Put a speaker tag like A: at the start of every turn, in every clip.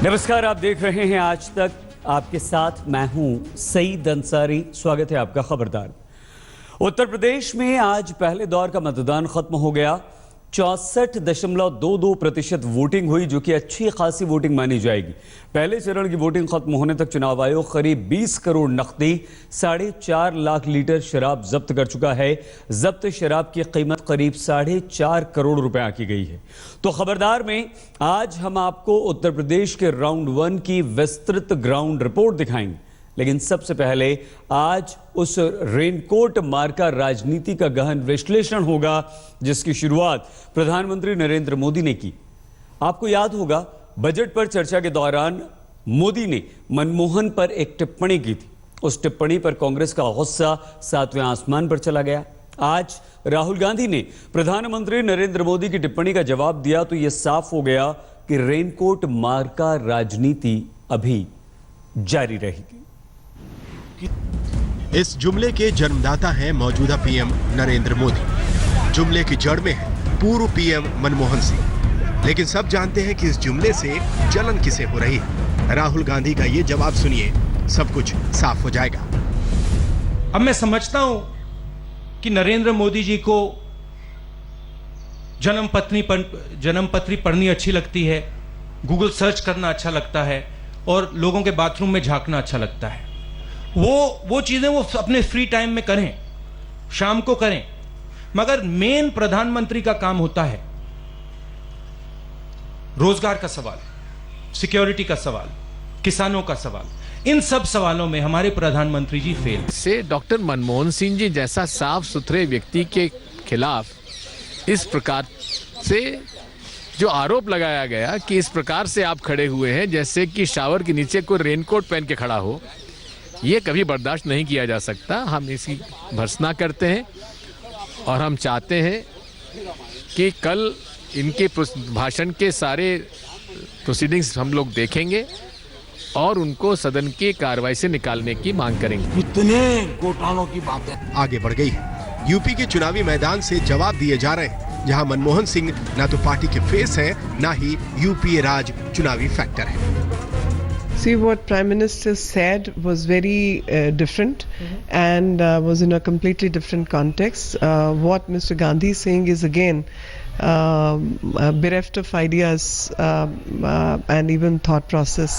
A: नमस्कार, आप देख रहे हैं आज तक। आपके साथ मैं हूं सईद अंसारी। स्वागत है आपका खबरदार। उत्तर प्रदेश में आज पहले दौर का मतदान खत्म हो गया। 64.22% वोटिंग हुई, जो कि अच्छी खासी वोटिंग मानी जाएगी। पहले चरण की वोटिंग खत्म होने तक चुनाव आयोग करीब 20 करोड़ नकदी, 4.5 लाख लीटर शराब जब्त कर चुका है। जब्त शराब की कीमत करीब 4.5 करोड़ रुपए की गई है। तो खबरदार में आज हम आपको उत्तर प्रदेश के राउंड 1 की विस्तृत ग्राउंड रिपोर्ट दिखाएंगे। लेकिन सबसे पहले आज उस रेनकोट मार्का राजनीति का गहन विश्लेषण होगा, जिसकी शुरुआत प्रधानमंत्री नरेंद्र मोदी ने की। आपको याद होगा, बजट पर चर्चा के दौरान मोदी ने मनमोहन पर एक टिप्पणी की थी। उस टिप्पणी पर कांग्रेस का गुस्सा 7वें आसमान पर चला गया। आज राहुल गांधी ने प्रधानमंत्री नरेंद्र मोदी की टिप्पणी का जवाब दिया तो यह साफ हो गया कि रेनकोट मार्का राजनीति अभी जारी रहेगी।
B: इस जुमले के जन्मदाता हैं मौजूदा पीएम नरेंद्र मोदी। जुमले की जड़ में है पूर्व पीएम मनमोहन सिंह। लेकिन सब जानते हैं कि इस जुमले से जलन किसे हो रही है। राहुल गांधी का ये जवाब सुनिए, सब कुछ साफ हो जाएगा।
C: अब मैं समझता हूं कि नरेंद्र मोदी जी को जन्मपत्री पढ़नी अच्छी लगती है, गूगल सर्च करना अच्छा लगता है और लोगों के बाथरूम में झांकना अच्छा लगता है। वो चीजें वो अपने फ्री टाइम में करें, शाम को करें, मगर मेन प्रधानमंत्री का काम होता है रोजगार का सवाल, सिक्योरिटी का सवाल, किसानों का सवाल। इन सब सवालों में हमारे प्रधानमंत्री जी फेल
D: से डॉक्टर मनमोहन सिंह जी जैसा साफ सुथरे व्यक्ति के खिलाफ इस प्रकार से जो आरोप लगाया गया कि इस प्रकार से आप खड़े हुए हैं जैसे कि शावर के नीचे कोई रेनकोट पहन के खड़ा हो, ये कभी बर्दाश्त नहीं किया जा सकता। हम इसकी भर्त्सना करते हैं और हम चाहते हैं कि कल इनके भाषण के सारे प्रोसीडिंग्स हम लोग देखेंगे और उनको सदन की कार्रवाई से निकालने की मांग करेंगे।
E: इतने घोटालों की बातें
B: आगे बढ़ गई है। यूपी के चुनावी मैदान से जवाब दिए जा रहे हैं, जहां मनमोहन सिंह ना तो पार्टी के फेस हैं, ना ही यूपीए राज चुनावी फैक्टर है।
F: See, what Prime Minister said was very different and was in a completely different context. What Mr. Gandhi is saying is again bereft of ideas and even thought process.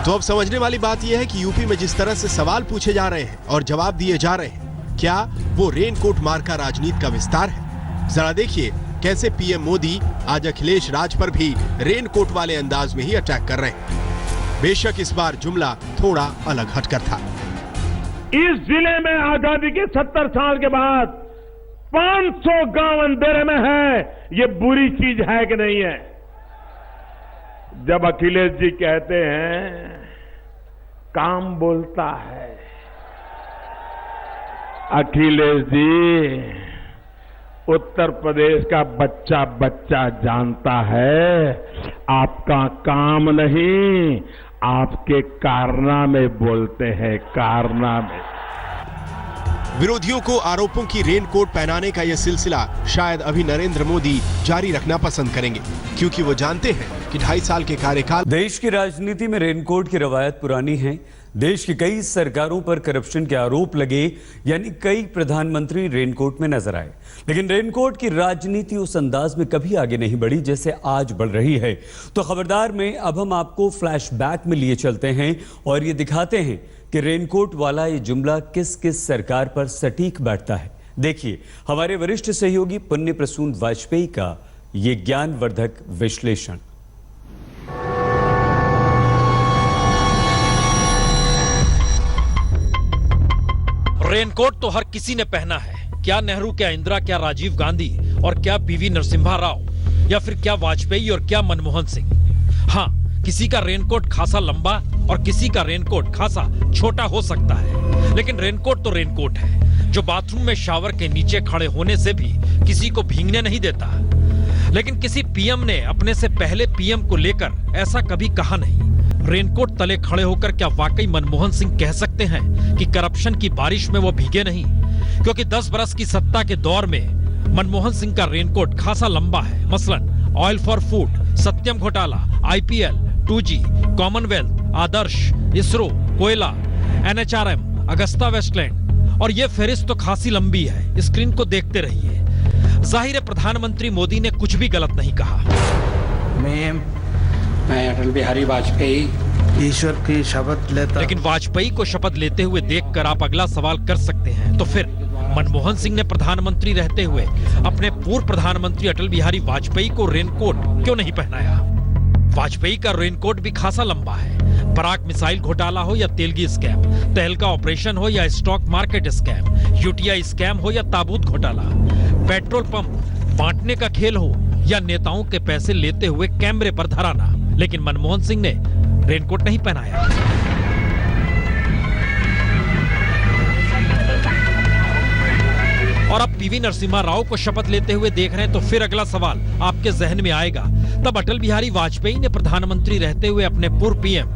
B: तो अब समझने वाली बात यह है कि यूपी में जिस तरह से सवाल पूछे जा रहे हैं और जवाब दिए जा रहे हैं, क्या वो रेनकोट मार्का राजनीति का विस्तार है? जरा देखिए कैसे पीएम मोदी आज अखिलेश राज पर भी रेनकोट वाले अंदाज में ही अटैक कर रहे हैं। बेशक इस बार जुमला थोड़ा अलग हटकर था।
G: इस जिले में आजादी के 70 साल के बाद 500 गांव अंधेरे में है, ये बुरी चीज है कि नहीं है? जब अखिलेश जी कहते हैं काम बोलता है, अखिलेश जी उत्तर प्रदेश का बच्चा बच्चा जानता है आपका काम नहीं, आपके कारनामे बोलते हैं, कारनामे।
B: विरोधियों को आरोपों की रेनकोट पहनाने का यह सिलसिला शायद अभी नरेंद्र मोदी जारी रखना पसंद करेंगे, क्योंकि वो जानते हैं कि 2.5 साल के कार्यकाल
A: देश की राजनीति में रेनकोट की रवायत पुरानी है। देश की कई सरकारों पर करप्शन के आरोप लगे, यानी कई प्रधानमंत्री रेनकोट में नजर आए। लेकिन रेनकोट की राजनीति उस अंदाज में कभी आगे नहीं बढ़ी जैसे आज बढ़ रही है। तो खबरदार में अब हम आपको फ्लैशबैक में लिए चलते हैं और ये दिखाते हैं कि रेनकोट वाला ये जुमला किस किस सरकार पर सटीक बैठता है। देखिए हमारे वरिष्ठ सहयोगी पुण्य प्रसून वाजपेयी का ये ज्ञानवर्धक विश्लेषण।
H: रेनकोट तो हर किसी ने पहना है, क्या नेहरू, क्या इंदिरा, क्या राजीव गांधी और क्या पीवी नरसिम्हा राव, या फिर क्या वाजपेयी और क्या मनमोहन सिंह। हाँ, किसी का रेनकोट खासा लंबा और किसी का रेनकोट खासा छोटा हो सकता है, लेकिन रेनकोट तो रेनकोट है, जो बाथरूम में शावर के नीचे खड़े होने से भी किसी को भीगने नहीं देता। लेकिन किसी पीएम ने अपने से पहले पीएम को लेकर ऐसा कभी कहा नहीं। रेनकोट तले खड़े होकर क्या वाकई मनमोहन सिंह कह सकते हैं कि करप्शन की बारिश में वो भीगे नहीं? क्योंकि 10 बरस की सत्ता के दौर में मनमोहन सिंह का रेनकोट खासा लंबा है। मसलन ऑयल फॉर फूड, सत्यम घोटाला, आईपीएल, 2G, कॉमनवेल्थ, आदर्श, इसरो, कोयला, NHRM, अगस्ता वेस्टलैंड और ये फहरिस्त तो खासी लंबी है। स्क्रीन को देखते रहिए। जाहिर है प्रधानमंत्री मोदी ने कुछ भी गलत नहीं कहा।
E: मैं अटल बिहारी वाजपेयी ईश्वर की शपथ लेता।
H: लेकिन वाजपेयी को शपथ लेते हुए देखकर आप अगला सवाल कर सकते हैं, तो फिर मनमोहन सिंह ने प्रधानमंत्री रहते हुए अपने पूर्व प्रधानमंत्री अटल बिहारी वाजपेयी को रेनकोट क्यों नहीं पहनाया? वाजपेयी का रेनकोट भी खासा लंबा है। बराक मिसाइल घोटाला हो या तेलगी स्कैम, तहलका ऑपरेशन हो या stock market scam, UTI scam हो या ताबूत घोटाला, पेट्रोल पंप बांटने का खेल हो या नेताओं के पैसे लेते हुए कैमरे पर धराना, लेकिन मनमोहन सिंह ने रेनकोट नहीं पहनाया। और अब पीवी नरसिम्हा राव को शपथ लेते हुए देख रहे हैं, तो फिर अगला सवाल आपके जहन में आएगा, तब अटल बिहारी वाजपेयी ने प्रधानमंत्री रहते हुए अपने पूर्व पीएम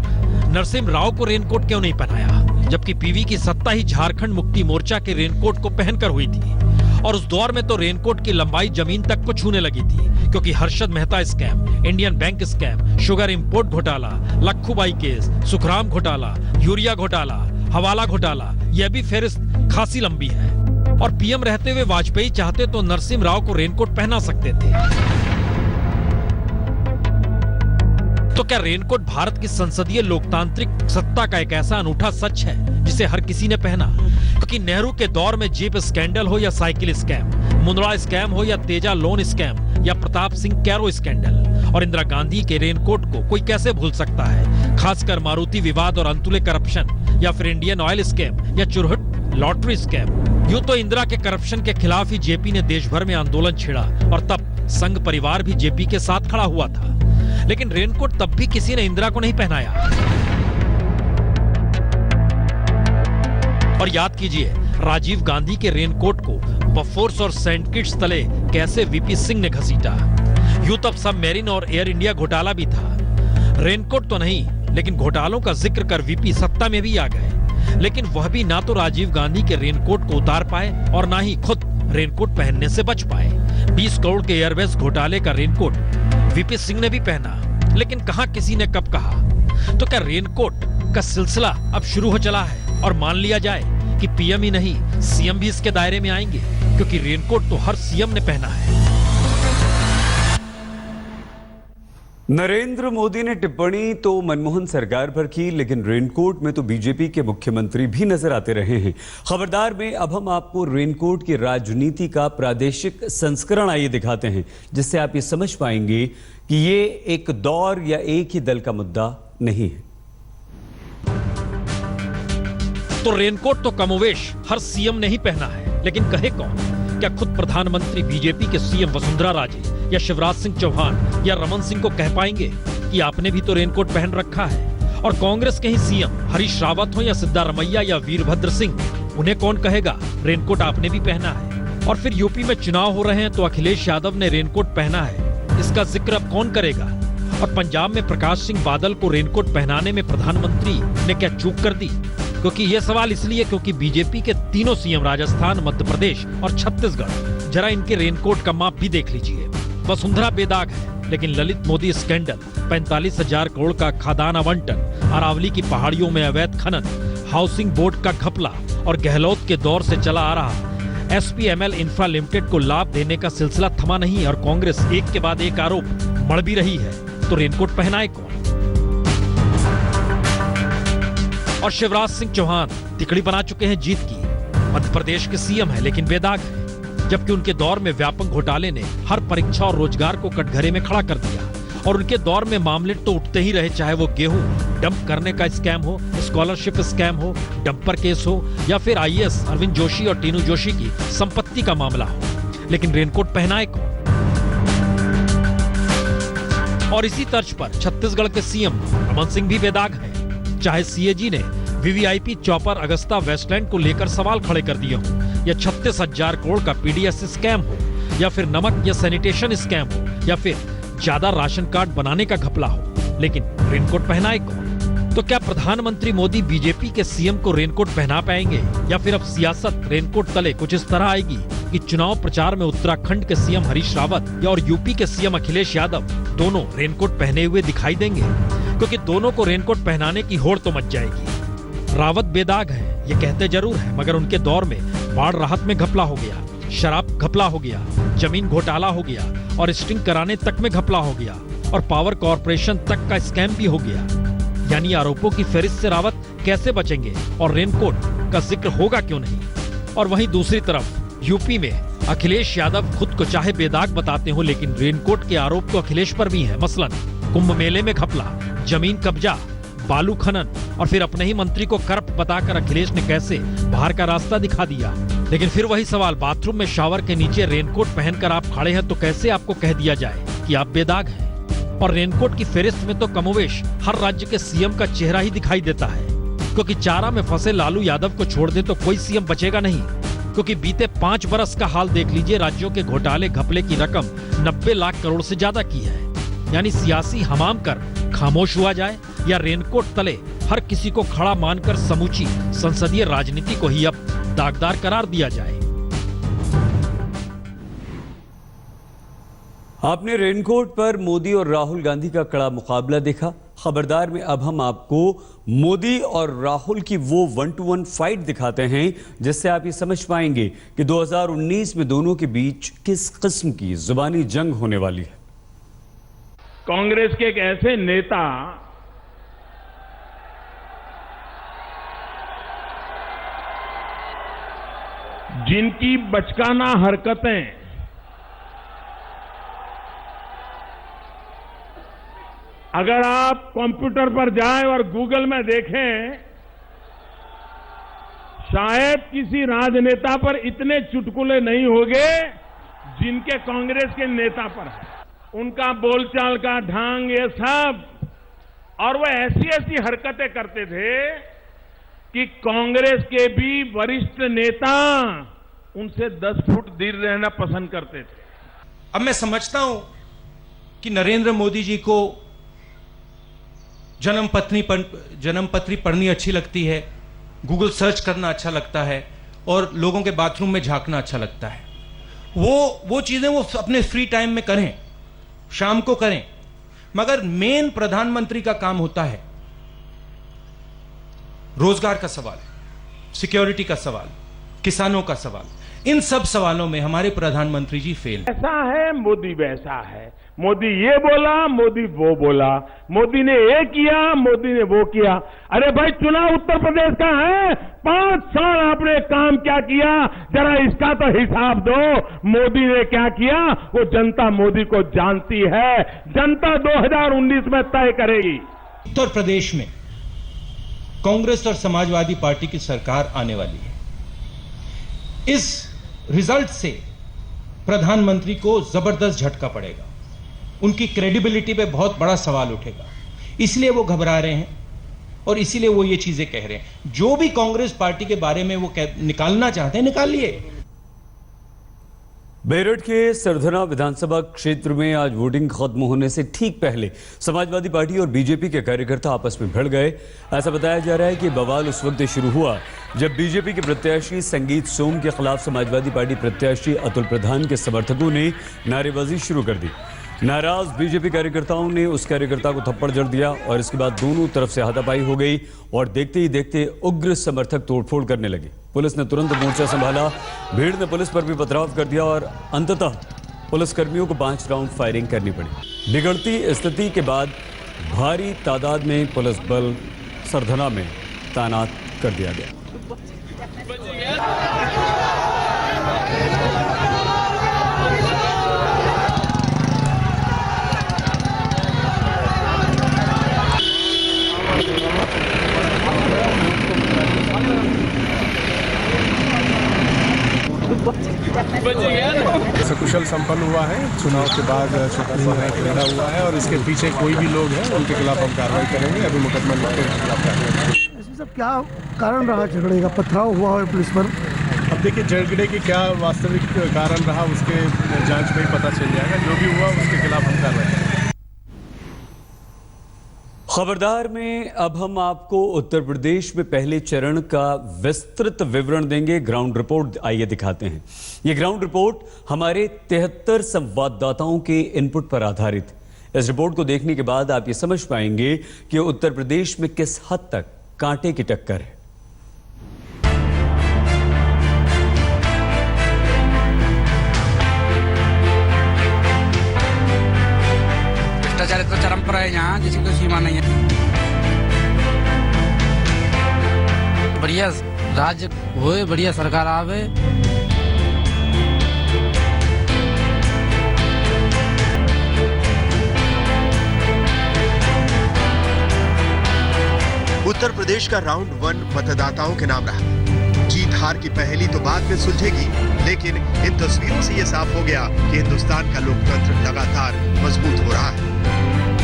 H: नरसिम्हा राव को रेनकोट क्यों नहीं पहनाया? जबकि पीवी की सत्ता ही झारखंड मुक्ति मोर्चा के रेनकोट को पहनकर हुई थी, और उस दौर में तो रेनकोट की लंबाई जमीन तक को छूने लगी थी, क्योंकि Harshad Mehta scam, Indian bank scam, sugar import घोटाला, लखूबाई केस, सुखराम घोटाला, यूरिया घोटाला, हवाला घोटाला, यह भी फहरिस्त खासी लंबी है। और पीएम रहते हुए वाजपेयी चाहते तो नरसिम्हा राव को रेनकोट पहना सकते थे। तो क्या रेनकोट भारत की संसदीय लोकतांत्रिक सत्ता का एक ऐसा अनूठा सच है जिसे हर किसी ने पहना? क्योंकि नेहरू के दौर में जीप स्कैंडल हो या साइकिल स्कैम, मुंद्रा स्कैम हो या तेजा लोन स्कैम या प्रताप सिंह कैरो स्कैंडल, और इंदिरा गांधी के रेनकोट को कोई कैसे भूल सकता है? खासकर मारुति विवाद और अंतुले करप्शन, या फिर इंडियन ऑयल स्कैम या चुरहट लॉटरी स्कैम। यूं तो इंदिरा के करप्शन के खिलाफ ही जेपी ने देश भर में आंदोलन छेड़ा, और तब संघ परिवार भी जेपी के साथ खड़ा हुआ था, लेकिन रेनकोट तब भी किसी ने इंदिरा को नहीं पहनाया। और याद कीजिए, राजीव गांधी के रेनकोट को बफोर्स और सेंट किट्स तले कैसे वीपी सिंह ने घसीटा। यूं तब सबमरीन और एयर इंडिया घोटाला भी था। रेनकोट तो नहीं, लेकिन घोटालों का जिक्र कर वीपी सत्ता में भी आ गए, लेकिन वह भी ना तो राजीव गांधी के रेनकोट को उतार पाए और ना ही खुद रेनकोट पहनने से बच पाए। 20 करोड़ के एयरवेज घोटाले का रेनकोट वीपी सिंह ने भी पहना, लेकिन कहां किसी ने कब कहा? तो क्या रेनकोट का सिलसिला अब शुरू हो चला है और मान लिया जाए कि पीएम ही नहीं, सीएम भी इसके दायरे में आएंगे, क्योंकि रेनकोट तो हर सीएम ने पहना है।
A: नरेंद्र मोदी ने टिप्पणी तो मनमोहन सरकार पर की, लेकिन रेनकोट में तो बीजेपी के मुख्यमंत्री भी नजर आते रहे हैं। खबरदार में अब हम आपको रेनकोट की राजनीति का प्रादेशिक संस्करण आइए दिखाते हैं, जिससे आप ये समझ पाएंगे कि ये एक दौर या एक ही दल का मुद्दा नहीं है।
H: तो रेनकोट तो कमोवेश हर सीएम ने ही पहना है, लेकिन कहे कौन? क्या खुद प्रधानमंत्री बीजेपी के सीएम वसुंधरा राजे या शिवराज सिंह चौहान या रमन सिंह को कह पाएंगे कि आपने भी तो रेनकोट पहन रखा है? और कांग्रेस के ही सीएम हरीश रावत हो या सिद्धारमैया या वीरभद्र सिंह, उन्हें कौन कहेगा रेनकोट आपने भी पहना है? और फिर यूपी में चुनाव हो रहे हैं तो अखिलेश यादव ने रेनकोट पहना है, इसका जिक्र अब कौन करेगा? और पंजाब में प्रकाश सिंह बादल को रेनकोट पहनाने में प्रधानमंत्री ने क्या चूक कर दी? क्योंकि ये सवाल इसलिए क्योंकि बीजेपी के तीनों सीएम राजस्थान, मध्य प्रदेश और छत्तीसगढ़, जरा इनके रेनकोट का माप भी देख लीजिए। वसुंधरा बेदाग है, लेकिन ललित मोदी स्कैंडल, 45,000 करोड़ का खादान आवंटन, अरावली की पहाड़ियों में अवैध खनन, हाउसिंग बोर्ड का घपला और गहलोत के दौर से चला आ रहा एसपीएमएल इंफ्रा लिमिटेड को लाभ देने का सिलसिला थमा नहीं, और कांग्रेस एक के बाद एक आरोप मढ़ भी रही है। तो रेनकोट पहनाए कौन? और शिवराज सिंह चौहान तिकड़ी बना चुके हैं जीत की। मध्य प्रदेश के सीएम है, लेकिन बेदाग है, जबकि उनके दौर में व्यापक घोटाले ने हर परीक्षा और रोजगार को कटघरे में खड़ा कर दिया। और उनके दौर में मामले तो उठते ही रहे, चाहे वो गेहूं डंप करने का स्कैम हो, स्कॉलरशिप स्कैम हो, डंपर केस हो, या फिर आईएएस अरविंद जोशी और टीनू जोशी की संपत्ति का मामला हो। लेकिन रेनकोट पहनाए कौन? और इसी तर्ज पर छत्तीसगढ़ के सीएम रमन सिंह भी बेदाग है, चाहे सीएजी ने वीवीआईपी चौपर अगस्ता वेस्टलैंड को लेकर सवाल खड़े कर दिए हो, या 36,000 करोड़ का पीडीएस स्कैम हो, या फिर नमक या सैनिटेशन स्कैम हो, या फिर ज्यादा राशन कार्ड बनाने का घपला हो। लेकिन रेनकोट पहनाए कौन? तो क्या प्रधानमंत्री मोदी बीजेपी के सीएम को रेनकोट पहना पाएंगे, या फिर अब सियासत रेनकोट तले कुछ इस तरह आएगी कि चुनाव प्रचार में उत्तराखंड के सीएम हरीश रावत या और यूपी के सीएम अखिलेश यादव दोनों रेनकोट पहने हुए दिखाई देंगे? क्योंकि दोनों को रेनकोट पहनाने की होड़ तो मच जाएगी। रावत बेदाग है, ये कहते जरूर है, मगर उनके दौर में बाढ़ राहत में घपला हो गया, शराब घपला हो गया, जमीन घोटाला हो गया और स्टिंग कराने तक में घपला हो गया और पावर कॉर्पोरेशन तक का स्कैम भी हो गया। यानी आरोपों की फेरिस्त से रावत कैसे बचेंगे और रेनकोट का जिक्र होगा क्यों नहीं। और वहीं दूसरी तरफ यूपी में अखिलेश यादव खुद को चाहे बेदाग बताते हो, लेकिन रेनकोट के आरोप तो अखिलेश पर भी हैं। मसलन कुंभ मेले में घपला, जमीन कब्जा, बालू खनन और फिर अपने ही मंत्री को करप्ट बताकर अखिलेश ने कैसे बाहर का रास्ता दिखा दिया। लेकिन फिर वही सवाल, बाथरूम में शावर के नीचे रेनकोट पहनकर आप खड़े हैं तो कैसे आपको कह दिया जाए कि आप बेदाग हैं। और रेनकोट की फेरिस्त में तो कमोवेश हर राज्य के सीएम का चेहरा ही दिखाई देता है, क्योंकि चारा में फंसे लालू यादव को छोड़ दे तो कोई सीएम बचेगा नहीं। क्योंकि बीते 5 बरस का हाल देख लीजिए, राज्यों के घोटाले घपले की रकम 90 लाख करोड़ से ज्यादा की है। यानी सियासी हमाम कर खामोश हुआ जाए या रेनकोट तले हर किसी को खड़ा मानकर समूची संसदीय राजनीति को ही अब दागदार करार दिया जाए।
A: आपने रेनकोट पर मोदी और राहुल गांधी का कड़ा मुकाबला देखा। खबरदार में अब हम आपको मोदी और राहुल की वो 1-to-1 फाइट दिखाते हैं जिससे आप ये समझ पाएंगे कि 2019 में दोनों के बीच किस किस्म की जुबानी जंग होने वाली है।
G: कांग्रेस के एक ऐसे नेता जिनकी बचकाना हरकतें अगर आप कंप्यूटर पर जाएं और गूगल में देखें, शायद किसी राजनेता पर इतने चुटकुले नहीं होंगे जिनके कांग्रेस के नेता पर है। उनका बोलचाल का ढंग, ये सब, और वो ऐसी ऐसी हरकतें करते थे कि कांग्रेस के भी वरिष्ठ नेता उनसे 10 फुट दूर रहना पसंद करते थे।
C: अब मैं समझता हूं कि नरेंद्र मोदी जी को जन्मपत्री पढ़नी अच्छी लगती है, गूगल सर्च करना अच्छा लगता है और लोगों के बाथरूम में झांकना अच्छा लगता है। वो चीजें वो अपने फ्री टाइम में करें, शाम को करें, मगर मेन प्रधानमंत्री का काम होता है रोजगार का सवाल, सिक्योरिटी का सवाल, किसानों का सवाल। इन सब सवालों में हमारे प्रधानमंत्री जी फेल।
G: ऐसा है, मोदी वैसा है। मोदी ये बोला, मोदी वो बोला, मोदी ने ये किया, मोदी ने वो किया। अरे भाई, चुनाव उत्तर प्रदेश का है, 5 साल आपने काम क्या किया, जरा इसका तो हिसाब दो। मोदी ने क्या किया वो जनता मोदी को जानती है। जनता 2019 में तय करेगी।
C: उत्तर प्रदेश में कांग्रेस और समाजवादी पार्टी की सरकार आने वाली है। इस रिजल्ट से प्रधानमंत्री को जबरदस्त झटका पड़ेगा, उनकी क्रेडिबिलिटी पे बहुत बड़ा सवाल उठेगा। इसलिए वो घबरा रहे हैं और इसीलिए वो ये चीजें कह रहे हैं। जो भी कांग्रेस पार्टी के बारे में वो निकालना चाहते हैं, निकालिए।
A: मेरठ के सरधना विधानसभा क्षेत्र में आज वोटिंग खत्म होने से ठीक पहले समाजवादी पार्टी और बीजेपी के कार्यकर्ता आपस में भिड़ गए। ऐसा बताया जा रहा है कि बवाल उस वक्त शुरू हुआ जब बीजेपी के प्रत्याशी संगीत सोम के खिलाफ समाजवादी पार्टी प्रत्याशी अतुल प्रधान के समर्थकों ने नारेबाजी शुरू कर दी। नाराज बीजेपी कार्यकर्ताओं ने उस कार्यकर्ता को थप्पड़ जड़ दिया और इसके बाद दोनों तरफ से हाथापाई हो गई और देखते ही देखते उग्र समर्थक तोड़फोड़ करने लगे। पुलिस ने तुरंत मोर्चा संभाला, भीड़ ने पुलिस पर भी पथराव कर दिया और अंततः पुलिसकर्मियों को 5 राउंड फायरिंग करनी पड़ी। बिगड़ती स्थिति के बाद भारी तादाद में पुलिस बल सरधना में तैनात कर दिया गया।
I: सकुशल संपन्न हुआ है। चुनाव के बाद पैदा हुआ है और इसके पीछे कोई भी लोग हैं उनके खिलाफ हम कार्रवाई करेंगे। अभी मुकदमा लिखकर खिलाफ कार्रवाई।
J: सब क्या कारण रहा झगड़े का? पथराव हुआ है पुलिस पर।
I: अब देखिए, झगड़े की क्या वास्तविक कारण रहा उसके जांच में ही पता चल जाएगा। जो भी हुआ उसके खिलाफ हम कार्रवाई करेंगे।
A: खबरदार में अब हम आपको उत्तर प्रदेश में पहले चरण का विस्तृत विवरण देंगे। ग्राउंड रिपोर्ट आइए दिखाते हैं। ये ग्राउंड रिपोर्ट हमारे 73 संवाददाताओं के इनपुट पर आधारित। इस रिपोर्ट को देखने के बाद आप ये समझ पाएंगे कि उत्तर प्रदेश में किस हद तक कांटे की टक्कर है।
E: भ्रष्टाचार इतना चरम पर है यहाँ जिसकी कोई सीमा नहीं है। बढ़िया राज्य होए, बढ़िया सरकार आवे।
B: उत्तर प्रदेश का राउंड 1 मतदाताओं के नाम रहा। जीत हार की पहेली तो बाद में सुलझेगी, लेकिन इन तस्वीरों से यह साफ हो गया कि हिंदुस्तान का लोकतंत्र लगातार मजबूत हो रहा है।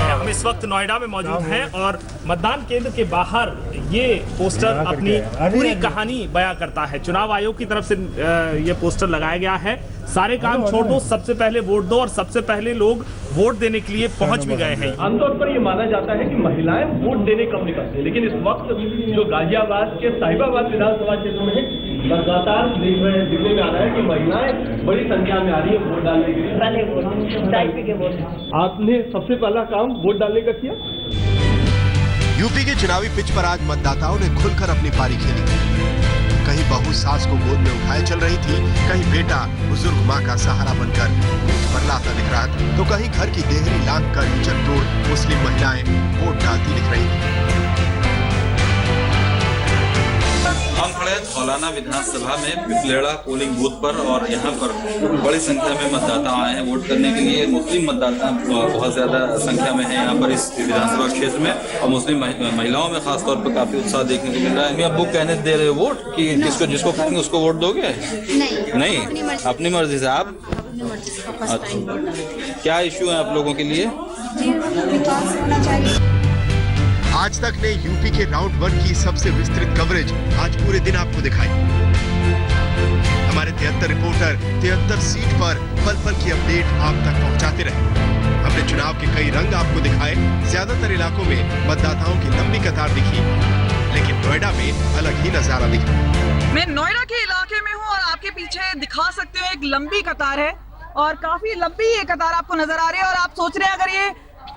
K: हम इस वक्त नोएडा में मौजूद हैं और मतदान केंद्र के बाहर ये पोस्टर अपनी पूरी कहानी बयां करता है। चुनाव आयोग की तरफ से ये पोस्टर लगाया गया है। सारे काम छोड़ दो, सबसे पहले वोट दो, और सबसे पहले लोग वोट देने के लिए पहुंच भी गए हैं।
L: आमतौर पर ये माना जाता है कि महिलाएं वोट देने कम निकलती है, लेकिन इस वक्त जो गाजियाबाद के साहिबाबाद विधानसभा क्षेत्र में लगातार दिखने में आ रहा है कि महिलाएं बड़ी संख्या में आ रही है वोट डालने के लिए। आपने सबसे पहला काम वोट डालने का किया।
B: यूपी के चुनावी पिच पर आज मतदाताओं ने खुलकर अपनी पारी खेली। कहीं बहू सास को गोद में उठाए चल रही थी, कहीं बेटा बुजुर्ग माँ का सहारा बनकर पर लाता दिख रहा था, तो कहीं घर की देहरी लांघ कर चतुर मुस्लिम महिलाएं वोट डालती दिख रही थी।
M: हम खड़े धौलाना विधानसभा में पिपलेड़ा पोलिंग बूथ पर, और यहाँ पर बड़ी संख्या में मतदाता आए हैं वोट करने के लिए। मुस्लिम मतदाता बहुत ज्यादा संख्या में है यहाँ पर इस विधानसभा क्षेत्र में, और मुस्लिम महिलाओं में खासतौर पर काफी उत्साह देखने को मिल रहा है। अब वो कहने दे रहे वोट कि किसको जिसको कहेंगे उसको वोट दोगे? नहीं, अपनी मर्जी से। आप क्या इश्यू है आप लोगों के लिए?
B: आज तक ने यूपी के राउंड 1 की सबसे विस्तृत कवरेज आज पूरे दिन आपको दिखाई। हमारे 73 रिपोर्टर 73 सीट पर पल पल की अपडेट आप तक पहुंचाते रहे। हमने चुनाव के कई रंग आपको दिखाए। ज्यादातर इलाकों में मतदाताओं की लंबी कतार दिखी, लेकिन नोएडा में अलग ही नजारा दिखा।
N: मैं नोएडा के इलाके में हूँ और आपके पीछे दिखा सकते हो एक लंबी कतार है, और काफी लंबी ये कतार आपको नजर आ रही है। और आप सोच रहे हैं अगर ये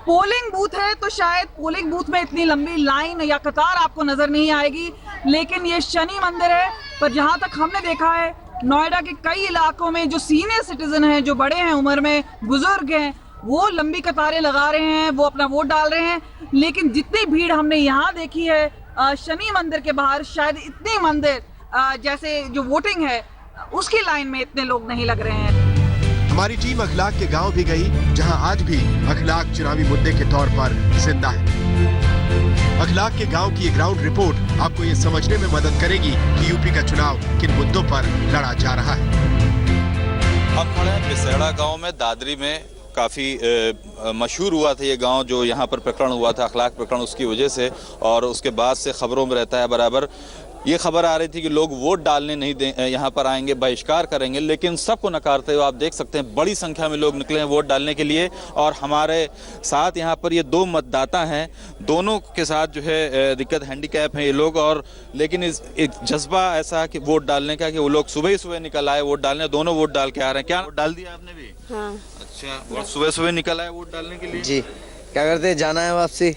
N: पोलिंग बूथ है तो शायद पोलिंग बूथ में इतनी लंबी लाइन या कतार आपको नजर नहीं आएगी, लेकिन ये शनि मंदिर है। पर जहां तक हमने देखा है नोएडा के कई इलाकों में जो सीनियर सिटीजन हैं, जो बड़े हैं उम्र में, बुजुर्ग हैं, वो लंबी कतारें लगा रहे हैं, वो अपना वोट डाल रहे हैं। लेकिन जितनी भीड़ हमने यहाँ देखी है शनि मंदिर के बाहर, शायद इतनी मंदिर जैसे जो वोटिंग है उसकी लाइन में इतने लोग नहीं लग रहे हैं।
B: हमारी टीम अखलाक के गांव भी गई, जहां आज भी अखलाक चुनावी मुद्दे के तौर पर जिंदा है। अखलाक के गांव की एक ग्राउंड रिपोर्ट आपको ये समझने में मदद करेगी कि यूपी का चुनाव किन मुद्दों पर लड़ा जा रहा है।
M: हम खड़े हैं पिसेड़ा गांव में। दादरी में काफ़ी मशहूर हुआ था ये गांव, जो यहाँ पर प्रकरण हुआ था, अखलाक प्रकरण, उसकी वजह से, और उसके बाद से खबरों में रहता है बराबर। ये खबर आ रही थी कि लोग वोट डालने नहीं दे यहाँ पर आएंगे, बहिष्कार करेंगे, लेकिन सबको नकारते हुए आप देख सकते हैं बड़ी संख्या में लोग निकले हैं वोट डालने के लिए। और हमारे साथ यहाँ पर ये 2 मतदाता हैं, दोनों के साथ जो है दिक्कत, हैंडीकैप हैं ये लोग, और लेकिन एक जज्बा ऐसा कि वोट डालने का कि वो लोग सुबह ही सुबह निकल आए वोट डालने। दोनों वोट डाल के आ रहे हैं। क्या वोट डाल दिया आपने भी?
O: हाँ।
M: अच्छा, सुबह सुबह निकल आए वोट डालने के लिए?
O: जी। क्या करते हैं, जाना है वापसी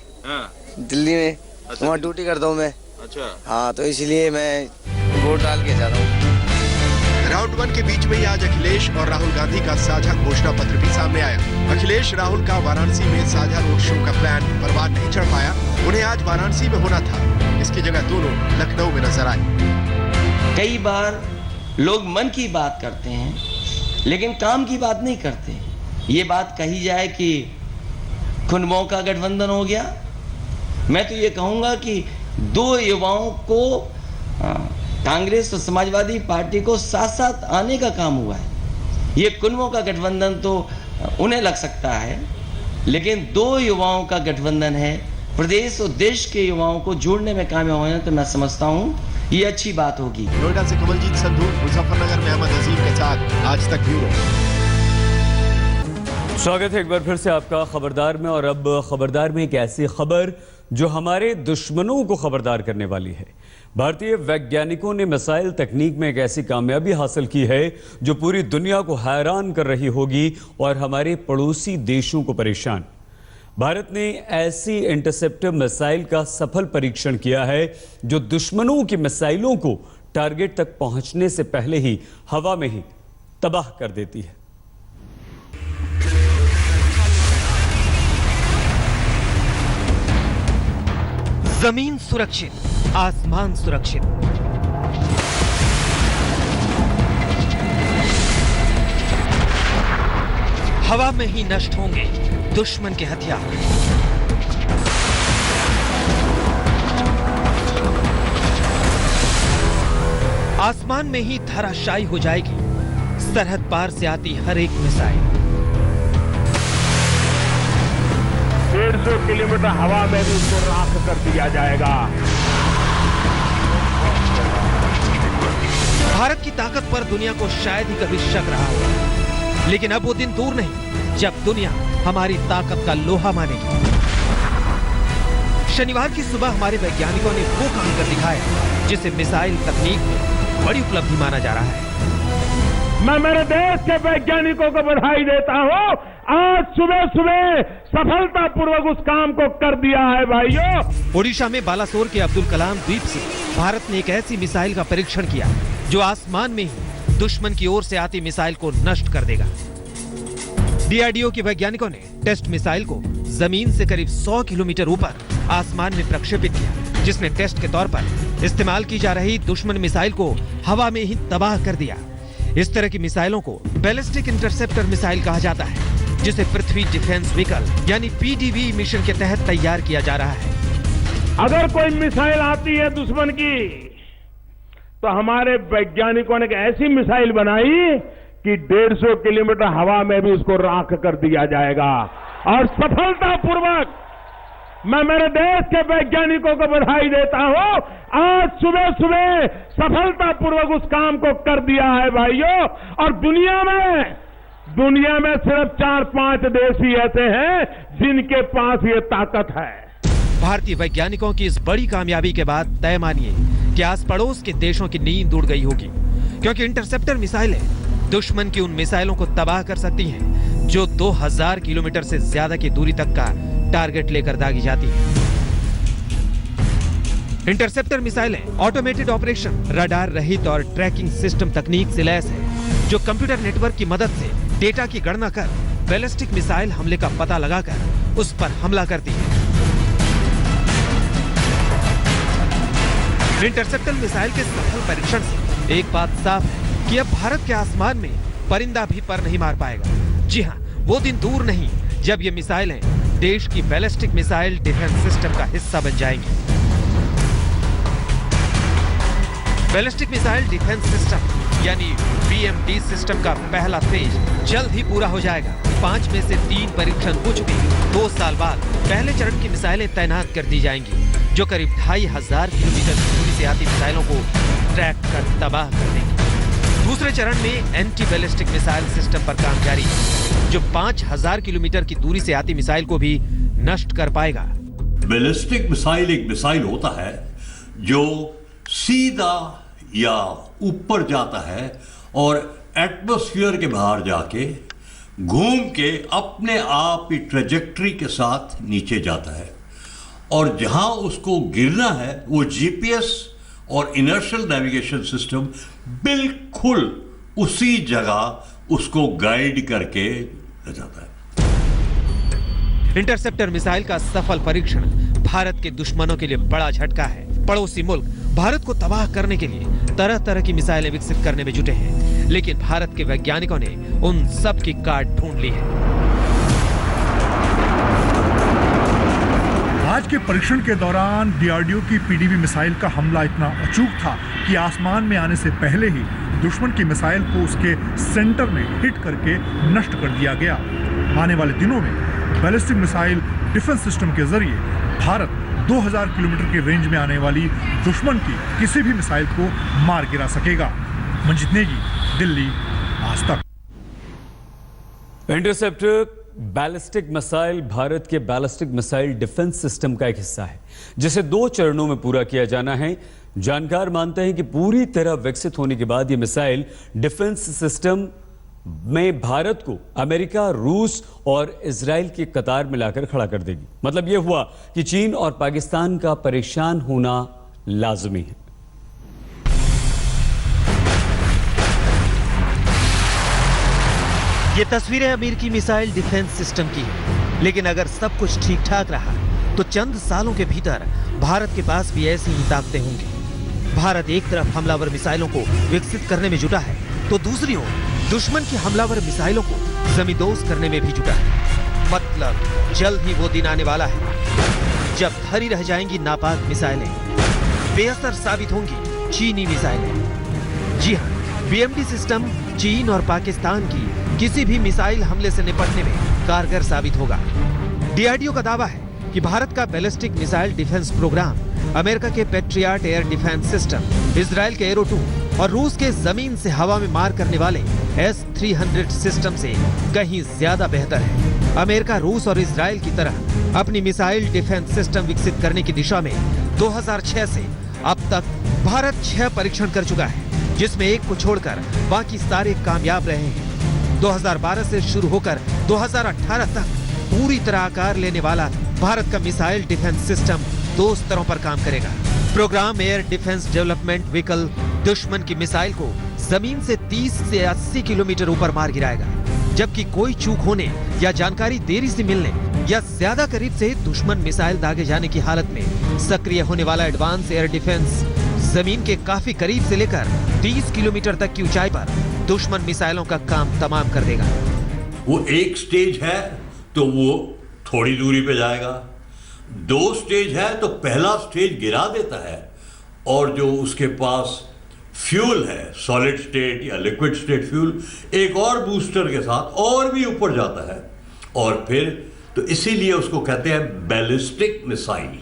O: दिल्ली में। अच्छा, वहाँ ड्यूटी करता हूँ मैं।
M: अच्छा।
O: हाँ, तो इसलिए मैं वोट डाल के जा रहा हूँ।
B: राउंड 1 के बीच में ही आज अखिलेश और राहुल गांधी का साझा घोषणा पत्र भी सामने आया। अखिलेश राहुल का वाराणसी में साझा रोड शो का प्लान बर्बाद नहीं चढ़ पाया। उन्हें आज वाराणसी में होना था, इसकी जगह दोनों लखनऊ में नजर आए।
P: कई बार लोग मन की बात करते हैं, लेकिन काम की बात नहीं करते। ये बात कही जाए कि खुनबों का गठबंधन हो गया, मैं तो ये कहूँगा कि 2 युवाओं को कांग्रेस और समाजवादी पार्टी को साथ साथ आने का काम हुआ है। ये कुनबों का गठबंधन तो उन्हें लग सकता है, लेकिन 2 युवाओं का गठबंधन है। प्रदेश और देश के युवाओं को जोड़ने में कामयाब होना, तो मैं समझता हूँ ये अच्छी बात होगी।
B: नोएडा से कमलजीत संधू, मुजफ्फरनगर में अहमद अजीम के साथ आज तक ब्यूरो।
A: स्वागत है एक बार फिर से आपका खबरदार में। और अब खबरदार में एक ऐसी खबर जो हमारे दुश्मनों को खबरदार करने वाली है। भारतीय वैज्ञानिकों ने मिसाइल तकनीक में एक ऐसी कामयाबी हासिल की है जो पूरी दुनिया को हैरान कर रही होगी और हमारे पड़ोसी देशों को परेशान। भारत ने ऐसी इंटरसेप्टर मिसाइल का सफल परीक्षण किया है जो दुश्मनों की मिसाइलों को टारगेट तक पहुंचने से पहले ही हवा में ही तबाह कर देती है।
Q: जमीन सुरक्षित, आसमान सुरक्षित। हवा में ही नष्ट होंगे दुश्मन के हथियार। आसमान में ही धराशायी हो जाएगी सरहद पार से आती हर एक मिसाइल।
G: 150 किलोमीटर हवा में भी उसको राख कर दिया जाएगा।
Q: भारत की ताकत पर दुनिया को शायद ही कभी शक रहा होगा, लेकिन अब वो दिन दूर नहीं जब दुनिया हमारी ताकत का लोहा मानेगी। शनिवार की सुबह हमारे वैज्ञानिकों ने वो काम कर दिखाया जिसे मिसाइल तकनीक में बड़ी उपलब्धि माना जा रहा है।
G: मैं मेरे देश के वैज्ञानिकों को बधाई देता हूं। आज सुबह सुबह सफलतापूर्वक उस काम को कर दिया है भाइयों।
Q: ओडिशा में बालासोर के अब्दुल कलाम द्वीप से भारत ने एक ऐसी मिसाइल का परीक्षण किया जो आसमान में ही दुश्मन की ओर से आती मिसाइल को नष्ट कर देगा। डीआरडीओ के वैज्ञानिकों ने टेस्ट मिसाइल को जमीन से करीब 100 किलोमीटर ऊपर आसमान में प्रक्षेपित किया, जिसने टेस्ट के तौर पर इस्तेमाल की जा रही दुश्मन मिसाइल को हवा में ही तबाह कर दिया। इस तरह की मिसाइलों को बैलिस्टिक इंटरसेप्टर मिसाइल कहा जाता है, जिसे पृथ्वी डिफेंस व्हीकल यानी पीडीवी मिशन के तहत तैयार किया जा रहा है।
G: अगर कोई मिसाइल आती है दुश्मन की, तो हमारे वैज्ञानिकों ने एक ऐसी मिसाइल बनाई कि 150 किलोमीटर हवा में भी उसको राख कर दिया जाएगा। और सफलतापूर्वक मैं मेरे देश के वैज्ञानिकों को बधाई देता हूं। आज सुबह सुबह सफलतापूर्वक उस काम को कर दिया है भाइयों। और दुनिया में सिर्फ 4-5 देश ही ऐसे हैं जिनके पास ये ताकत है।
Q: भारतीय वैज्ञानिकों की इस बड़ी कामयाबी के बाद तय मानिए कि आस पड़ोस के देशों की नींद उड़ गई होगी, क्योंकि इंटरसेप्टर मिसाइलें दुश्मन की उन मिसाइलों को तबाह कर सकती हैं जो 2000 किलोमीटर से ज्यादा की दूरी तक का टारगेट लेकर दागी जाती है। इंटरसेप्टर मिसाइलें ऑटोमेटेड ऑपरेशन, रडार रहित और ट्रैकिंग सिस्टम तकनीक से लैस है, जो कंप्यूटर नेटवर्क की मदद से डेटा की गणना कर बैलिस्टिक मिसाइल हमले का पता लगाकर उस पर हमला करती है। इंटरसेप्टर मिसाइल के सफल परीक्षण से एक बात साफ है कि अब भारत के आसमान में परिंदा भी पर नहीं मार पाएगा। जी हां, वो दिन दूर नहीं जब ये मिसाइलें देश की बैलिस्टिक मिसाइल डिफेंस सिस्टम का हिस्सा बन जाएंगी। बैलिस्टिक मिसाइल डिफेंस सिस्टम यानी बीएमडी सिस्टम का पहला फेज जल्द ही पूरा हो जाएगा। 5 में से 3 परीक्षण हो चुके हैं। 2 साल बाद पहले चरण की मिसाइलें तैनात कर दी जाएंगी, जो करीब 2500 किलोमीटर की दूरी से आती मिसाइलों को ट्रैक कर तबाह कर देंगी। दूसरे चरण में एंटी बैलिस्टिक मिसाइल सिस्टम पर काम जारी है, जो 5000 किलोमीटर की दूरी से आती मिसाइल को भी नष्ट कर पाएगा।
R: बैलिस्टिक मिसाइल एक मिसाइल होता है जो सीधा या ऊपर जाता है और एटमॉस्फेयर के बाहर जाके घूम के अपने आप ही ट्रेजेक्टरी के साथ नीचे जाता है, और जहां उसको गिरना है वो जीपीएस और इनर्शियल नेविगेशन सिस्टम बिल्कुल उसी जगह उसको गाइड करके ले जाता है।
Q: इंटरसेप्टर मिसाइल का सफल परीक्षण भारत के दुश्मनों के लिए बड़ा झटका है। पड़ोसी मुल्क भारत को तबाह करने के लिए तरह तरह की मिसाइलें विकसित करने में जुटे हैं, लेकिन भारत के वैज्ञानिकों ने उन सब की काट ढूंढ ली है।
S: आज के परीक्षण के दौरान डीआरडीओ की पीडीवी मिसाइल का हमला इतना अचूक था कि आसमान में आने से पहले ही दुश्मन की मिसाइल को उसके सेंटर में हिट करके नष्ट कर दिया गया। आने वाले दिनों में बैलिस्टिक मिसाइल डिफेंस सिस्टम के जरिए भारत 2000 किलोमीटर की रेंज में आने वाली दुश्मन की किसी भी मिसाइल को मार गिरा सकेगा। मंजित नेगी, दिल्ली, आज तक।
A: इंटरसेप्टर बैलिस्टिक मिसाइल भारत के बैलिस्टिक मिसाइल डिफेंस सिस्टम का एक हिस्सा है, जिसे 2 चरणों में पूरा किया जाना है। जानकार मानते हैं कि पूरी तरह विकसित होने के बाद यह मिसाइल डिफेंस सिस्टम में भारत को अमेरिका, रूस और इजराइल की कतार मिलाकर खड़ा कर देगी। मतलब यह हुआ कि चीन और पाकिस्तान का परेशान होना लाजमी है।
Q: ये तस्वीरें अमेरिकी मिसाइल डिफेंस सिस्टम की है, लेकिन अगर सब कुछ ठीक ठाक रहा तो चंद सालों के भीतर भारत के पास भी ऐसी ही ताकतें होंगी। भारत एक तरफ हमलावर मिसाइलों को विकसित करने में जुटा है, तो दूसरी ओर दुश्मन की हमलावर मिसाइलों को जमींदोज करने में भी जुटा है। मतलब जल्द ही वो दिन आने वाला है जब धरी रह जाएंगी नापाक मिसाइलें, बेअसर साबित होंगी चीनी मिसाइलें। जी हाँ, BMD सिस्टम चीन और पाकिस्तान की किसी भी मिसाइल हमले से निपटने में कारगर साबित होगा। DRDO का दावा है कि भारत का ballistic missile defence programme America के Patriot air defence system, Israel के एरो 2 और रूस के जमीन से हवा में मार करने वाले S-300 सिस्टम से कहीं ज्यादा बेहतर है। अमेरिका, रूस और इजराइल की तरह अपनी मिसाइल डिफेंस सिस्टम विकसित करने की दिशा में 2006 से अब तक भारत 6 परीक्षण कर चुका है, जिसमें एक को छोड़कर बाकी सारे कामयाब रहे हैं। 2012 से शुरू होकर 2018 तक पूरी तरह आकार लेने वाला भारत का मिसाइल डिफेंस सिस्टम 2 स्तरों पर काम करेगा। Programme air defence development vehicle दुश्मन की मिसाइल को जमीन से 30 से 80 किलोमीटर ऊपर मार गिराएगा, जबकि कोई चूक होने या जानकारी देरी से मिलने या ज्यादा करीब से दुश्मन मिसाइल दागे जाने की हालत में सक्रिय होने वाला एडवांस एयर डिफेंस जमीन के काफी करीब से लेकर 30 किलोमीटर तक की ऊंचाई पर दुश्मन मिसाइलों का काम तमाम कर देगा।
R: वो एक स्टेज है तो वो थोड़ी दूरी पे जाएगा, 2 स्टेज है तो पहला स्टेज गिरा देता है, और जो उसके पास फ्यूल है, सॉलिड स्टेट या लिक्विड स्टेट फ्यूल, एक और बूस्टर के साथ और भी ऊपर जाता है, और फिर तो इसीलिए उसको कहते हैं बैलिस्टिक मिसाइल।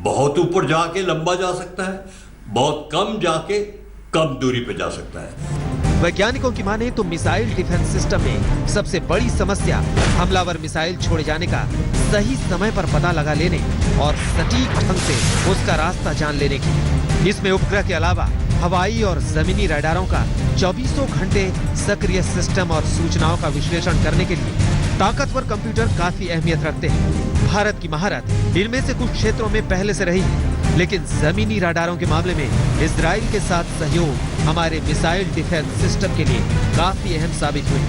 R: बहुत ऊपर जाके लंबा जा सकता है, बहुत कम जाके कम दूरी पे जा सकता है।
Q: वैज्ञानिकों की माने तो मिसाइल डिफेंस सिस्टम में सबसे बड़ी समस्या हमलावर मिसाइल छोड़े जाने का सही समय पर पता लगा लेने और सटीक ढंग से उसका रास्ता जान लेने की। इसमें उपग्रह के अलावा हवाई और जमीनी रडारों का 24 घंटे सक्रिय सिस्टम और सूचनाओं का विश्लेषण करने के लिए ताकतवर कंप्यूटर काफी अहमियत रखते हैं। भारत की महारत इनमें से कुछ क्षेत्रों में पहले से रही है, लेकिन जमीनी रडारों के मामले में इजराइल के साथ सहयोग हमारे मिसाइल डिफेंस सिस्टम के लिए काफी अहम साबित हुई।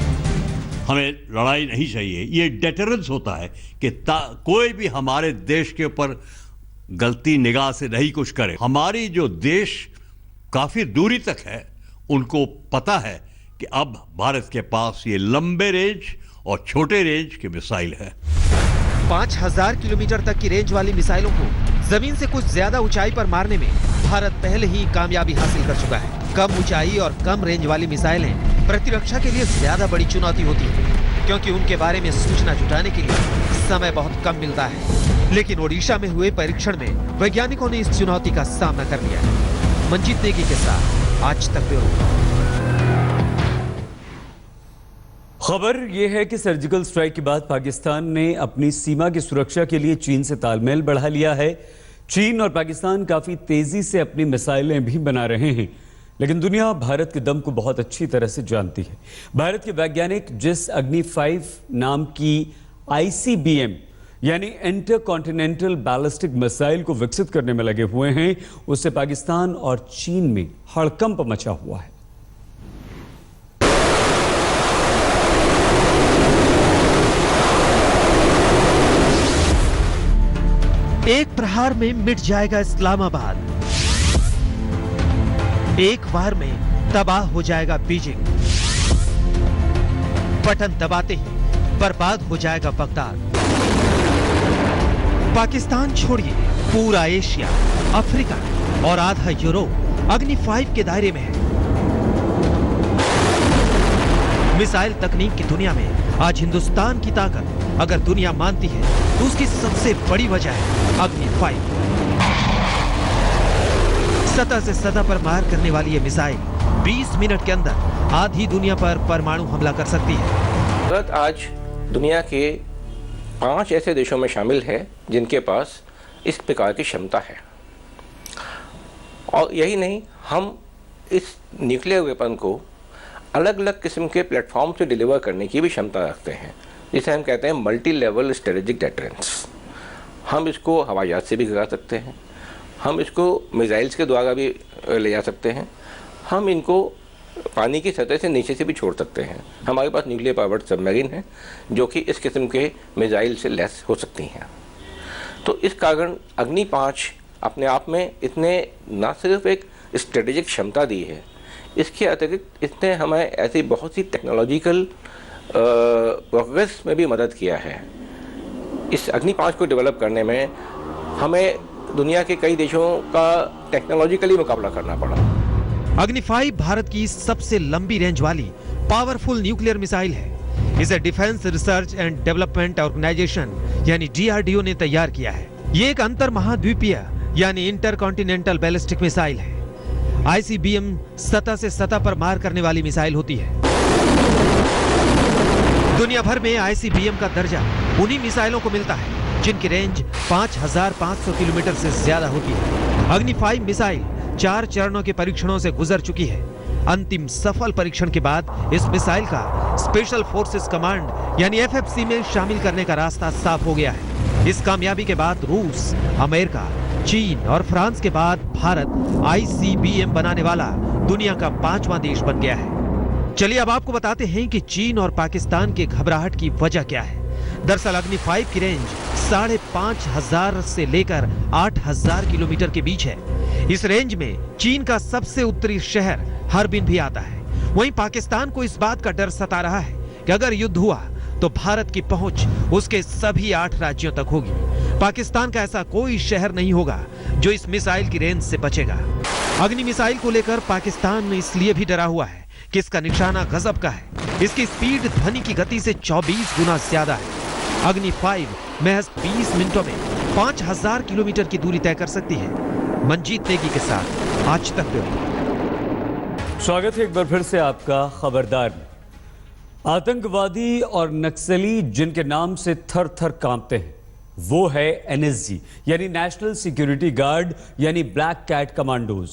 R: हमें लड़ाई नहीं चाहिए, ये डेटरेंस होता है कि कोई भी हमारे देश के ऊपर गलती निगाह से नहीं कुछ करे। हमारी जो देश काफी दूरी तक है, उनको पता है कि अब भारत के पास ये लंबे रेंज और छोटे रेंज के मिसाइल है।
Q: 5000 किलोमीटर तक की रेंज वाली मिसाइलों को जमीन से कुछ ज्यादा ऊंचाई पर मारने में भारत पहले ही कामयाबी हासिल कर चुका है। कम ऊंचाई और कम रेंज वाली मिसाइलें प्रतिरक्षा के लिए ज्यादा बड़ी चुनौती होती है, क्योंकि उनके बारे में सूचना जुटाने के लिए समय बहुत कम मिलता है। लेकिन ओडिशा में हुए परीक्षण में वैज्ञानिकों ने इस चुनौती का सामना कर लिया है। मंजीत नेगी के साथ आज तक ब्यूरो।
A: खबर यह है कि सर्जिकल स्ट्राइक के बाद पाकिस्तान ने अपनी सीमा की सुरक्षा के लिए चीन से तालमेल बढ़ा लिया है। चीन और पाकिस्तान काफी तेजी से अपनी मिसाइलें भी बना रहे हैं, लेकिन दुनिया भारत के दम को बहुत अच्छी तरह से जानती है। भारत के वैज्ञानिक जिस अग्नि 5 नाम की ICBM यानी इंटर कॉन्टिनेंटल बैलिस्टिक मिसाइल को विकसित करने में लगे हुए हैं, उससे पाकिस्तान और चीन में हड़कंप मचा हुआ है।
Q: एक प्रहार में मिट जाएगा इस्लामाबाद, एक बार में तबाह हो जाएगा बीजिंग, बटन दबाते ही बर्बाद हो जाएगा बगदाद। पाकिस्तान छोड़िए, पूरा एशिया, अफ्रीका और आधा यूरोप अग्नि 5 के दायरे में है। मिसाइल तकनीक की दुनिया में आज हिंदुस्तान की ताकत अगर दुनिया मानती है तो उसकी सबसे बड़ी वजह है अग्नि 5। सतह से सतह पर मार करने वाली ये मिसाइल 20 मिनट के अंदर आधी दुनिया पर परमाणु हमला कर सकती है।
T: भारत आज दुनिया के 5 ऐसे देशों में शामिल है जिनके पास इस प्रकार की क्षमता है, और यही नहीं, हम इस न्यूक्लियर वेपन को अलग अलग किस्म के प्लेटफॉर्म से डिलीवर करने की भी क्षमता रखते हैं, जिसे हम कहते हैं मल्टी लेवल स्ट्रेटेजिक डेटरेंस। हम इसको हवाई जहाज से भी गिरा सकते हैं, हम इसको मिसाइल्स के द्वारा भी ले जा सकते हैं, हम इनको पानी की सतह से नीचे से भी छोड़ सकते हैं। हमारे पास न्यूक्लियर पावर्ड सबमरीन है जो कि इस किस्म के मिसाइल से लैस हो सकती हैं। तो इस कारण अग्नि 5 अपने आप में इतने न सिर्फ एक स्ट्रेटेजिक क्षमता दी है, इसके अतिरिक्त इसने हमें ऐसी बहुत सी टेक्नोलॉजिकल प्रोग्रेस में भी मदद किया है। इस अग्नि 5 को डेवलप करने में हमें दुनिया के कई देशों का टेक्नोलॉजिकली मुकाबला करना पड़ा।
Q: अग्नि 5 भारत की सबसे लंबी रेंज वाली पावरफुल न्यूक्लियर मिसाइल है। इसे defence research and development organisation यानी DRDO ने तैयार किया है। ये एक अंतर महाद्वीपीय यानी इंटर कॉन्टिनेंटल बैलिस्टिक मिसाइल है। ICBM सतह से सतह पर मार करने वाली मिसाइल होती है। दुनिया भर में ICBM का दर्जा उन्हीं मिसाइलों को मिलता है जिनकी रेंज 5500 किलोमीटर से ज्यादा होती है। अग्नि 5 मिसाइल 4 चरणों के परीक्षणों से गुजर चुकी है। अंतिम सफल परीक्षण के बाद इस मिसाइल का स्पेशल फोर्सेस कमांड यानी FFC में शामिल करने का रास्ता साफ हो गया है। इस कामयाबी के बाद रूस, अमेरिका, चीन और फ्रांस के बाद भारत ICBM बनाने वाला दुनिया का 5वां देश बन गया है। चलिए अब आपको बताते हैं कि चीन और पाकिस्तान के घबराहट की वजह क्या है। दरअसल अग्नि 5 की रेंज 5500 से लेकर 8000 किलोमीटर के बीच है। इस रेंज में चीन का सबसे उत्तरी शहर हरबिन भी आता है। वहीं पाकिस्तान को इस बात का डर सता रहा है कि अगर युद्ध हुआ तो भारत की पहुंच उसके सभी 8 राज्यों तक होगी। पाकिस्तान का ऐसा कोई शहर नहीं होगा जो इस मिसाइल की रेंज से बचेगा। अग्नि मिसाइल को लेकर पाकिस्तान इसलिए भी डरा हुआ है कि इसका निशाना गजब का है। इसकी स्पीड ध्वनि की गति से 24 गुना ज्यादा है। अग्नि 5 महज 20 मिनटों में 5000 किलोमीटर की दूरी तय कर सकती है। मंजीत नेगी के साथ आज तक ब्यूरो।
A: स्वागत है एक बार फिर से आपका खबरदार में। आतंकवादी और नक्सली जिनके नाम से थर थर कांपते हैं वो है NSG यानी नेशनल सिक्योरिटी गार्ड यानी ब्लैक कैट कमांडोज।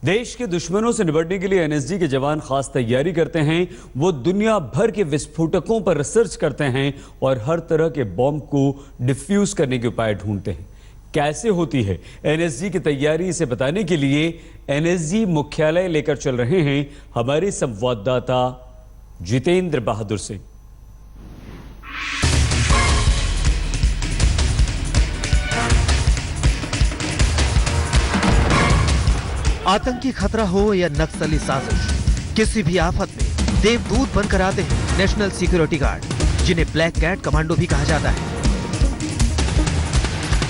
A: देश के दुश्मनों से निपटने के लिए NSG के जवान खास तैयारी करते हैं। वो दुनिया भर के विस्फोटकों पर रिसर्च करते हैं और हर तरह के बॉम्ब को डिफ्यूज करने के उपाय ढूंढते हैं। कैसे होती है NSG की तैयारी, इसे बताने के लिए NSG मुख्यालय लेकर चल रहे हैं हमारे संवाददाता जितेंद्र बहादुर सिंह।
Q: आतंकी खतरा हो या नक्सली साजिश, किसी भी आफत में देवदूत बनकर आते हैं नेशनल सिक्योरिटी गार्ड, जिन्हें ब्लैक कैट कमांडो भी कहा जाता है।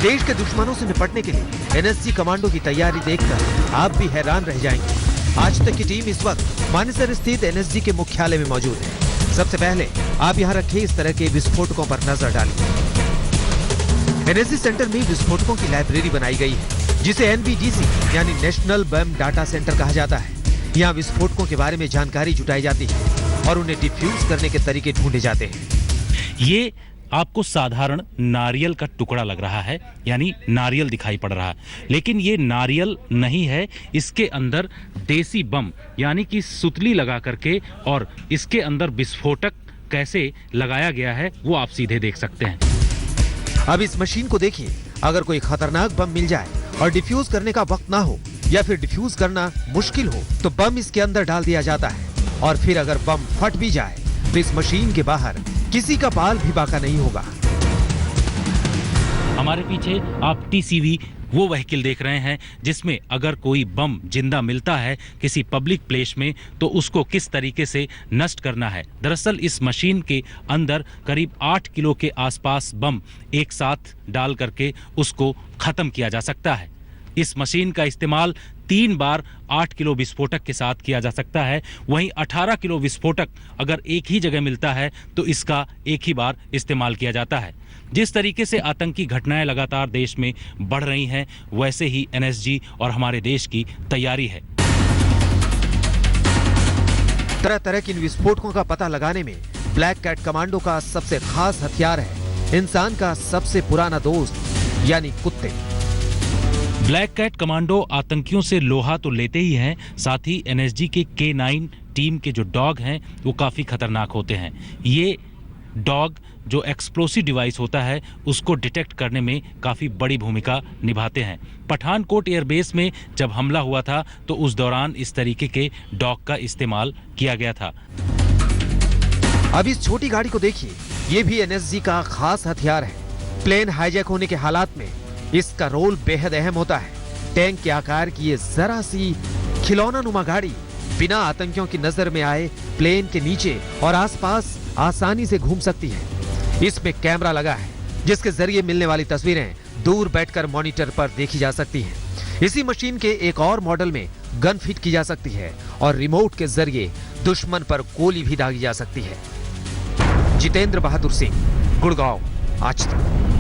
Q: देश के दुश्मनों से निपटने के लिए NSG कमांडो की तैयारी देखकर आप भी हैरान रह जाएंगे। आज तक की टीम इस वक्त मानेसर स्थित NSG के मुख्यालय में मौजूद है। सबसे पहले आप यहां रखे इस तरह के विस्फोटकों पर नजर डालिए। NSG सेंटर में विस्फोटकों की लाइब्रेरी बनाई गई है जिसे NBDC यानी नेशनल बम डाटा सेंटर कहा जाता है। यहाँ विस्फोटकों के बारे में जानकारी जुटाई जाती है और उन्हें डिफ्यूज करने के तरीके ढूंढे जाते हैं।
U: ये आपको साधारण नारियल का टुकड़ा लग रहा है, यानी नारियल दिखाई पड़ रहा है, लेकिन ये नारियल नहीं है। इसके अंदर देसी बम यानी कि सुतली लगा करके और इसके अंदर विस्फोटक कैसे लगाया गया है वो आप सीधे देख सकते हैं।
Q: अब इस मशीन को देखिए। अगर कोई खतरनाक बम मिल जाए और डिफ्यूज करने का वक्त ना हो या फिर डिफ्यूज करना मुश्किल हो तो बम इसके अंदर डाल दिया जाता है और फिर अगर बम फट भी जाए तो इस मशीन के बाहर किसी का बाल भी बाका नहीं होगा।
U: हमारे पीछे आप TCV वो व्हीकल देख रहे हैं जिसमें अगर कोई बम जिंदा मिलता है किसी पब्लिक प्लेस में तो उसको किस तरीके से नष्ट करना है। दरअसल इस मशीन के अंदर करीब 8 किलो के आसपास बम एक साथ डाल करके उसको खत्म किया जा सकता है। इस मशीन का इस्तेमाल 3 बार 8 किलो विस्फोटक के साथ किया जा सकता है। वहीं 18 किलो विस्फोटक अगर एक ही जगह मिलता है तो इसका एक ही बार इस्तेमाल किया जाता है। जिस तरीके से आतंकी घटनाएं लगातार देश में बढ़ रही हैं वैसे ही NSG और हमारे देश की तैयारी है।
Q: तरह तरह के इन विस्फोटकों का पता लगाने में ब्लैक कैट कमांडो का सबसे खास हथियार है इंसान का सबसे पुराना दोस्त यानी कुत्ते।
U: ब्लैक कैट कमांडो आतंकियों से लोहा तो लेते ही हैं, साथ ही NSG के K9 टीम के जो डॉग हैं वो काफ़ी खतरनाक होते हैं। ये डॉग जो एक्सप्लोसिव डिवाइस होता है उसको डिटेक्ट करने में काफ़ी बड़ी भूमिका निभाते हैं। पठानकोट एयरबेस में जब हमला हुआ था तो उस दौरान इस तरीके के डॉग का इस्तेमाल किया गया था।
Q: अब इस छोटी गाड़ी को देखिए, ये भी एनएसजी का खास हथियार है। प्लेन हाईजैक होने के हालात में इसका रोल बेहद अहम होता है। टैंक के आकार की ये जरा सी खिलौना नुमा गाड़ी बिना आतंकियों की नजर में आए प्लेन के नीचे और आसपास आसानी से घूम सकती है। इसमें कैमरा लगा है जिसके जरिए मिलने वाली तस्वीरें दूर बैठकर मॉनिटर पर देखी जा सकती हैं। इसी मशीन के एक और मॉडल में गन फिट की जा सकती है और रिमोट के जरिए दुश्मन पर गोली भी दागी जा सकती है। जितेंद्र बहादुर सिंह, गुड़गांव, आज तक।